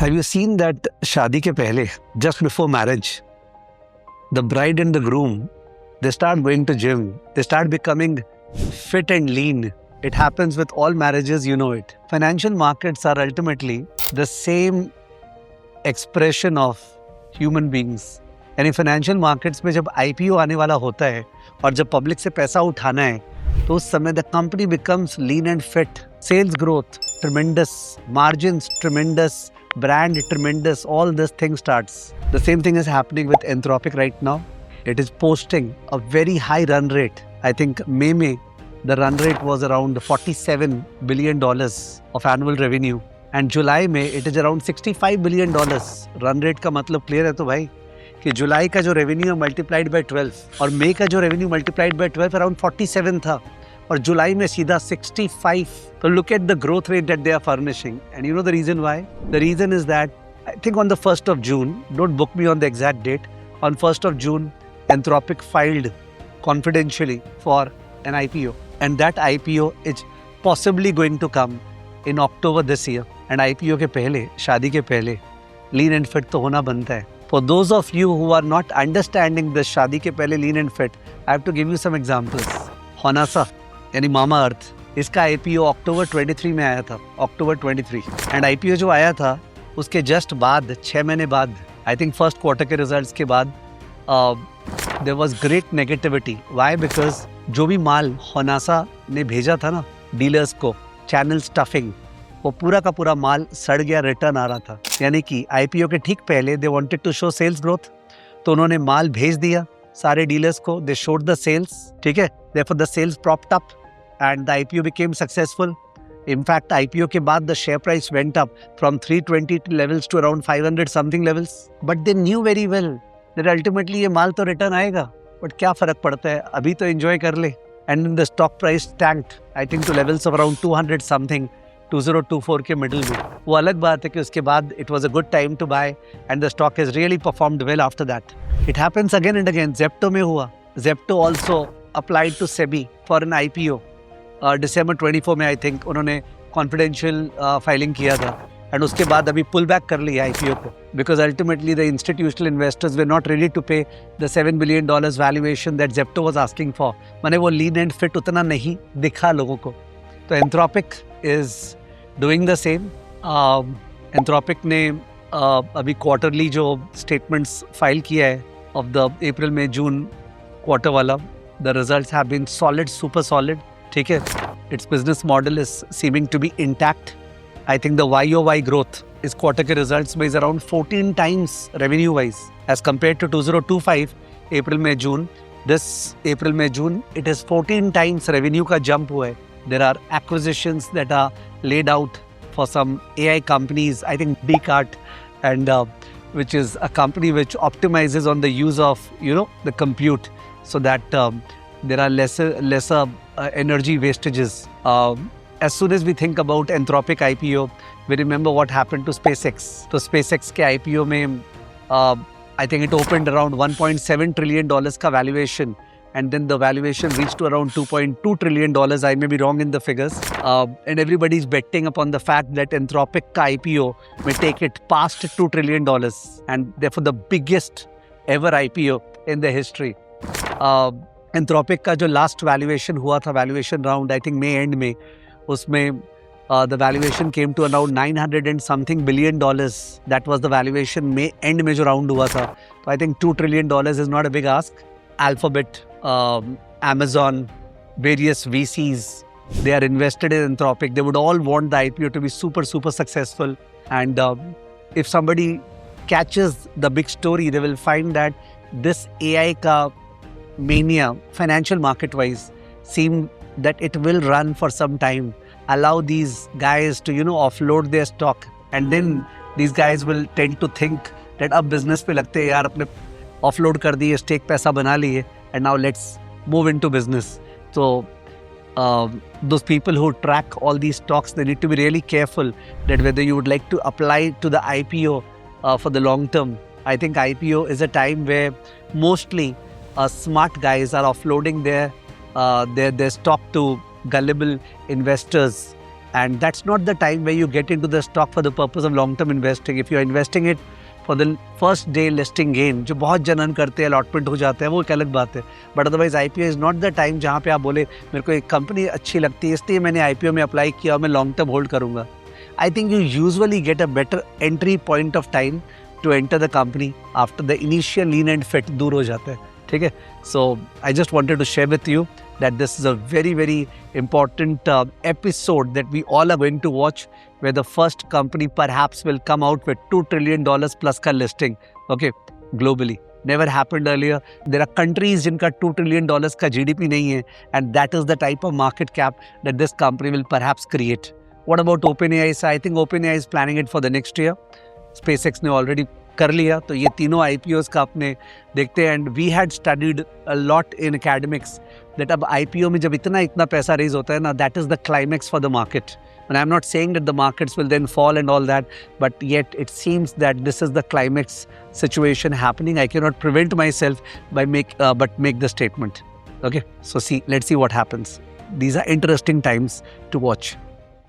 Have you seen that शादी के पहले, just before marriage, the bride and the groom, they start going to gym, they start becoming fit and lean. It happens with all marriages, you know it. Financial markets are ultimately the same expression of human beings. यानी financial markets में जब IPO आने वाला होता है और जब public से पैसा उठाना है तो उस समय the company becomes lean and fit. Sales growth tremendous, margins tremendous, brand tremendous, all this thing starts. The same thing is happening with Anthropic right now. It is posting a very high run rate. I think May, the run rate was around $47 billion of annual revenue. And July में it is around $65 billion. Run rate का मतलब clear है तो भाई कि जुलाई का जो revenue multiplied by 12 और May का जो revenue multiplied by 12 around 47 था और जुलाई में सीधा 65. So look at the growth rate that they are furnishing. And you know the reason why? The reason is that I think on the 1st of June, don't book me on the exact date, on 1st of June, Anthropic filed confidentially for an IPO. And that IPO is possibly going to come in October this year. And IPO के पहले, शादी के पहले, lean and fit तो होना बनता है. For those of you who are not understanding this शादी के पहले lean and fit, I have to give you some examples. Honasa, यानी मामा अर्थ, इसका IPO अक्टूबर 23 में आया था, अक्टूबर 23. एंड IPO जो आया था उसके जस्ट बाद 6 महीने बाद, आई थिंक फर्स्ट क्वार्टर के रिजल्ट्स के बाद, there was great negativity. Why? Because जो भी माल होनासा ने भेजा था ना डीलर्स को, चैनल स्टफिंग, वो पूरा का पूरा माल सड़ गया, रिटर्न आ रहा था. यानी कि IPO के ठीक पहले they wanted to show sales growth, तो उन्होंने माल भेज दिया सारे डीलर्स को. दे शोड द सेल्स, ठीक है, therefore the sales propped up and the IPO became successful. In fact, IPO के बाद the share price went up from 320 levels to around 500 something levels. But they knew very well that ultimately ये माल तो return आएगा, but क्या फर्क पड़ता है, अभी तो enjoy कर ले. And then the stock price tanked, I think to levels of around 200 something, 2024 के middle में. वो अलग बात है कि उसके बाद it was a good time to buy and the stock has really performed well after that. It happens again and again. Zepto में हुआ. Zepto also applied to SEBI for an IPO. December 24 में I think उन्होंने confidential filing किया था and उसके बाद अभी pull back कर लिया IPO को, because ultimately the institutional investors were not ready to pay the $7 billion valuation that Zepto was asking for. माने वो लीन एंड फिट उतना नहीं दिखा लोगों को. तो Anthropic is doing the same. Anthropic ने अभी क्वार्टरली जो स्टेटमेंट्स फाइल किया है ऑफ द अप्रैल में जून क्वार्टर वाला, the results have been solid, super solid. ठीक है, it's business model is seeming to be intact. I think the YOY growth इस क्वार्टर के रिजल्ट्स में is around 14 times revenue wise as compare to 2025 April में June. This April में June it is 14 times revenue का jump हुआ है. There are acquisitions that are laid out for some AI companies, I think Dcart and which is a company which optimizes on the use of the compute so that there are lesser energy wastages. As soon as we think about Anthropic IPO, we remember what happened to SpaceX. So SpaceX के IPO में I think it opened around $1.7 trillion का valuation, and then the valuation reached to around $2.2 trillion. I may be wrong in the figures. And everybody is betting upon the fact that Anthropic का IPO may take it past $2 trillion, and therefore the biggest ever IPO in the history. Anthropic का जो last valuation हुआ था, valuation round I think May end में, उसमें the valuation came to around $900 and something billion. That was the valuation May end में जो राउंड हुआ था. तो I think $2 trillion is not a big ask. Alphabet, Amazon, various VCs, they are invested in Anthropic. They would all want the IPO to be super successful. And if somebody catches the big story, they will find that this AI ka mania, financial market wise, seem that it will run for some time. Allow these guys to offload their stock, and then these guys will tend to think that अब business पे लगते हैं यार, अपने offload कर दिए, stake पैसा बना लिए, and now let's move into business. So those people who track all these stocks, they need to be really careful that whether you would like to apply to the IPO for the long term. I think IPO is a time where mostly smart guys are offloading their stock to gullible investors And that's not the time where you get into the stock for the purpose of long-term investing. If you're investing it for the first day listing gain, जो बहुत जनन करते हैं, allotment हो जाता है, वो एक अलग बात है. But otherwise IPO is not the time जहाँ पे आप बोले मेरे को एक कंपनी अच्छी लगती है इसलिए मैंने IPO में अप्लाई किया और मैं लॉन्ग टर्म होल्ड करूँगा. I think you usually get a better entry point of time to enter the company after the initial lean and fit दूर हो जाता है. ठीक है. So I just wanted to share with you that this is a very, very important episode that we all are going to watch, where the first company perhaps will come out with $2 trillion plus का listing, okay, globally. Never happened earlier. There are countries जिनका $2 trillion का GDP नहीं है, and that is the type of market cap that this company will perhaps create. What about OpenAI? So I think OpenAI is planning it for the next year. SpaceX ने already कर लिया. तो ये तीनों IPOs का अपने देखते हैं. And we had studied a lot in academics that अब IPO में जब इतना पैसा raise होता है ना, that is the climax for the market. And I'm not saying that the markets will then fall and all that, but yet it seems that this is the climax situation happening. I cannot prevent myself by make the statement. Okay, so let's see what happens. These are interesting times to watch.